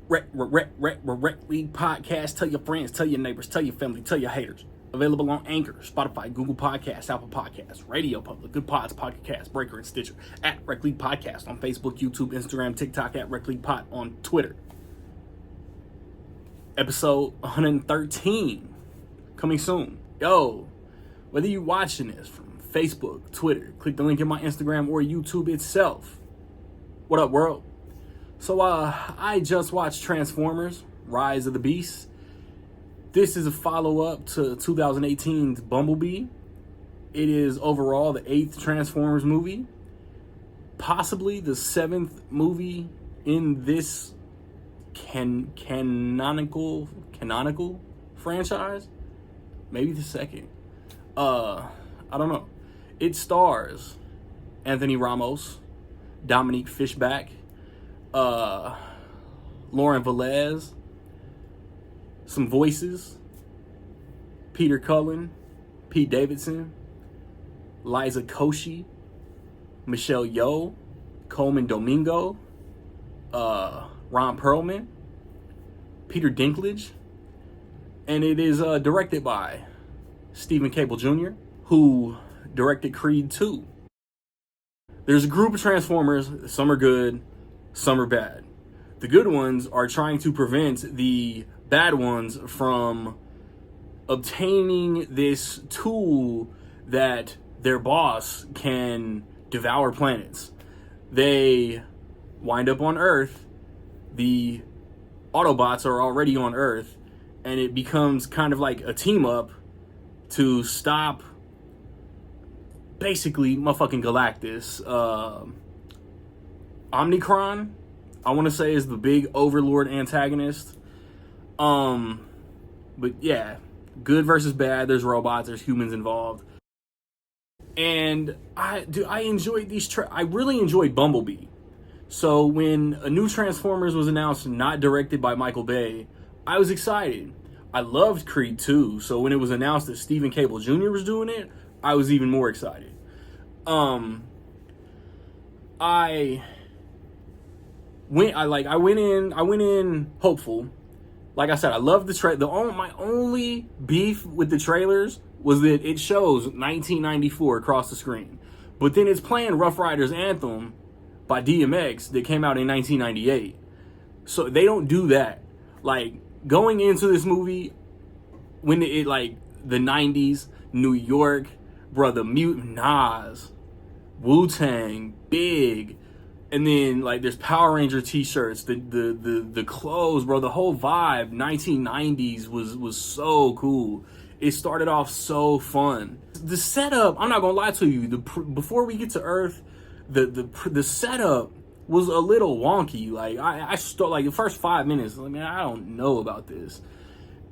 Rec League Podcast. Tell your friends, tell your neighbors, tell your family, tell your haters. Available on Anchor, Spotify, Google Podcasts, Apple Podcasts, Radio Public, Good Pods, Pocket Cast, Breaker, and Stitcher. At Rec League Podcast on Facebook, YouTube, Instagram, TikTok. At Rec League Pod on Twitter. Episode 113 coming soon. Yo, whether you watching this from Facebook, Twitter, click the link in my Instagram or YouTube itself. What up, world? So I just watched Transformers: Rise of the Beast. This is a follow-up to 2018's Bumblebee. It is overall the 8th Transformers movie, possibly the 7th movie in this canonical franchise. Maybe the 2nd. I don't know. It stars Anthony Ramos, Dominique Fishback, Lauren Velez, some voices: Peter Cullen, Pete Davidson, Liza Koshy, Michelle Yeoh, Coleman Domingo, Ron Perlman, Peter Dinklage, and it is directed by Stephen Cable Jr., who directed Creed 2. There's a group of Transformers. Some are good, some are bad. The good ones are trying to prevent the bad ones from obtaining this tool that their boss can devour planets. They wind up on Earth. The Autobots are already on Earth, and it becomes kind of like a team up to stop basically motherfucking Galactus. Omnicron, I want to say, is the big overlord antagonist. But yeah, good versus bad. There's robots, there's humans involved. And I enjoyed these I really enjoyed Bumblebee. So when a new Transformers was announced, not directed by Michael Bay, I was excited. I loved Creed 2, so when it was announced that Stephen Cable Jr. was doing it, I was even more excited. I went in hopeful. Like I said, I loved the my only beef with the trailers was that it shows 1994 across the screen, but then it's playing Rough Riders Anthem by DMX that came out in 1998. So they don't do that. Like, going into this movie, when it like the 90s, New York, brother, Mutant Nas, Wu-Tang, Big, and then like there's Power Ranger t-shirts, the clothes, bro, the whole vibe. 1990s was so cool. It started off so fun. The setup, I'm not gonna lie to you, before we get to Earth, the setup was a little wonky. Like I start like the first 5 minutes, I mean, I don't know about this.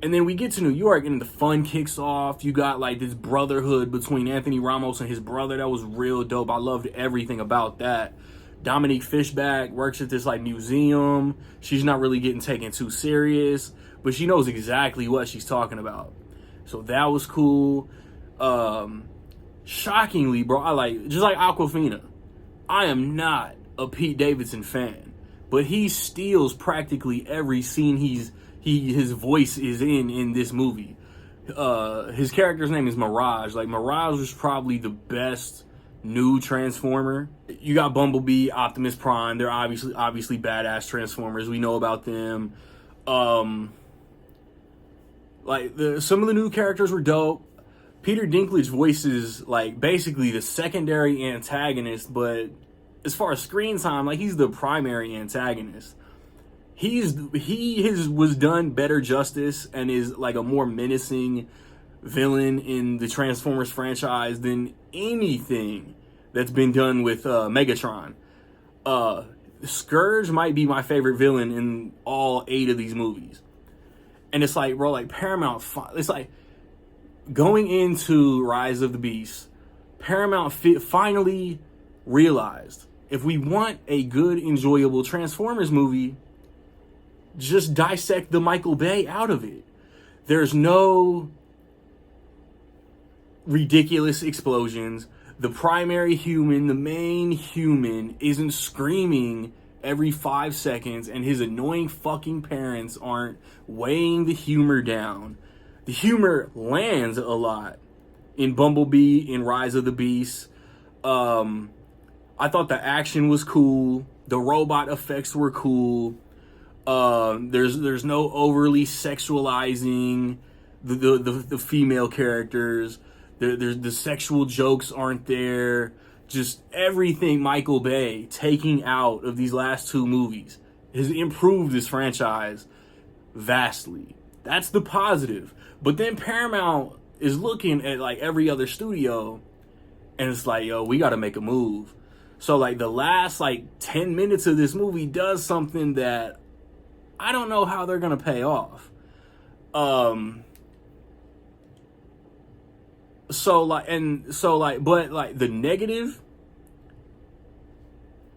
And then we get to New York and the fun kicks off. You got like this brotherhood between Anthony Ramos and his brother that was real dope. I loved everything about that. Dominique Fishback works at this like museum. She's not really getting taken too serious, but she knows exactly what she's talking about. So that was cool. Shockingly, bro, just like Awkwafina, I am not a Pete Davidson fan, but he steals practically every scene his voice is in this movie. His character's name is Mirage. Like, Mirage was probably the best new Transformer. You got Bumblebee, Optimus Prime. They're obviously badass Transformers. We know about them. Some of the new characters were dope. Peter Dinklage voices like basically the secondary antagonist, but as far as screen time, like, he's the primary antagonist. He was done better justice and is like a more menacing villain in the Transformers franchise than anything that's been done with Megatron. Scourge might be my favorite villain in all 8 of these movies. And it's like, bro, like Paramount, it's like going into Rise of the Beast, Paramount finally realized, if we want a good, enjoyable Transformers movie, just dissect the Michael Bay out of it. There's no ridiculous explosions. The primary human, the main human, isn't screaming every 5 seconds, and his annoying fucking parents aren't weighing the humor down. The humor lands a lot in Bumblebee, in Rise of the Beast. I thought the action was cool. The robot effects were cool. There's no overly sexualizing the female characters. The sexual jokes aren't there. Just everything Michael Bay taking out of these last 2 movies has improved this franchise vastly. That's the positive. But then Paramount is looking at like every other studio, and it's like, yo, we got to make a move. So like the last like 10 minutes of this movie does something that I don't know how they're gonna pay off. But the negative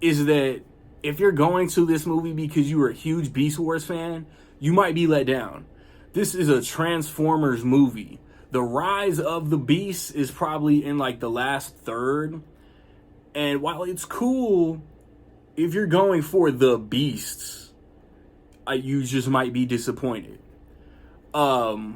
is that if you're going to this movie because you were a huge Beast Wars fan, you might be let down. This is a Transformers movie. The Rise of the Beast is probably in like the last third. And while it's cool, if you're going for the beasts, you just might be disappointed. So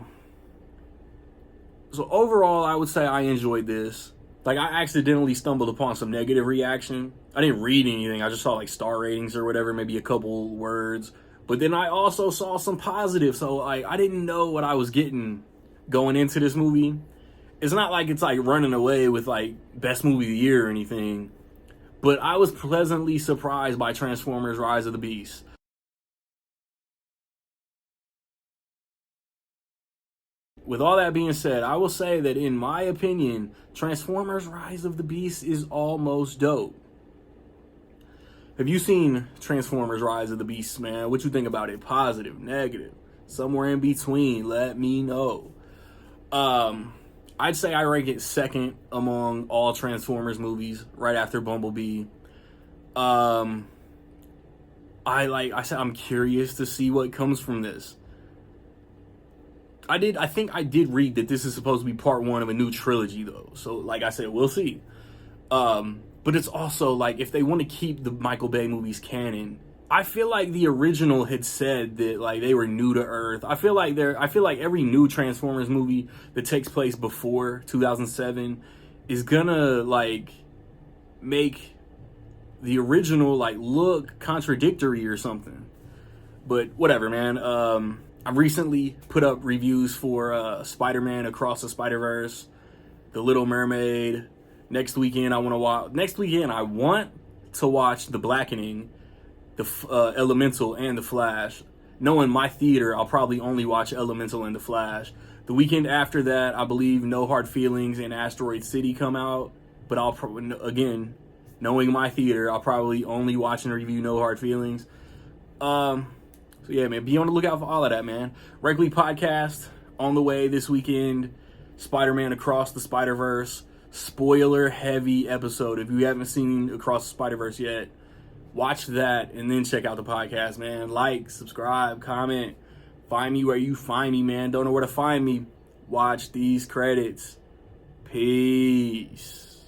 overall, I would say I enjoyed this. Like, I accidentally stumbled upon some negative reaction. I didn't read anything. I just saw like star ratings or whatever, maybe a couple words. But then I also saw some positive. So like, I didn't know what I was getting going into this movie. It's not like it's like running away with like best movie of the year or anything. But I was pleasantly surprised by Transformers Rise of the Beast. With all that being said, I will say that in my opinion, Transformers Rise of the Beast is almost dope. Have you seen Transformers Rise of the Beast, man? What you think about it? Positive, negative, somewhere in between? Let me know. I'd say I rank it second among all Transformers movies, right after Bumblebee. I'm curious to see what comes from this. I think I did read that this is supposed to be part 1 of a new trilogy, though. So, like I said, we'll see. But it's also, like, if they want to keep the Michael Bay movies canon, I feel like the original had said that, like, they were new to Earth. I feel like every new Transformers movie that takes place before 2007 is gonna, like, make the original, like, look contradictory or something. But whatever, man. I recently put up reviews for Spider-Man Across the Spider-Verse, The Little Mermaid. Next weekend I want to watch The Blackening, the Elemental, and The Flash. Knowing my theater, I'll probably only watch Elemental and The Flash. The weekend after that, I believe No Hard Feelings and Asteroid City come out. But again, knowing my theater, I'll probably only watch and review No Hard Feelings. So yeah, man, be on the lookout for all of that, man. Regularly Podcast on the way this weekend. Spider-Man Across the Spider-Verse. Spoiler-heavy episode. If you haven't seen Across the Spider-Verse yet, watch that and then check out the podcast, man. Like, subscribe, comment. Find me where you find me, man. Don't know where to find me. Watch these credits. Peace.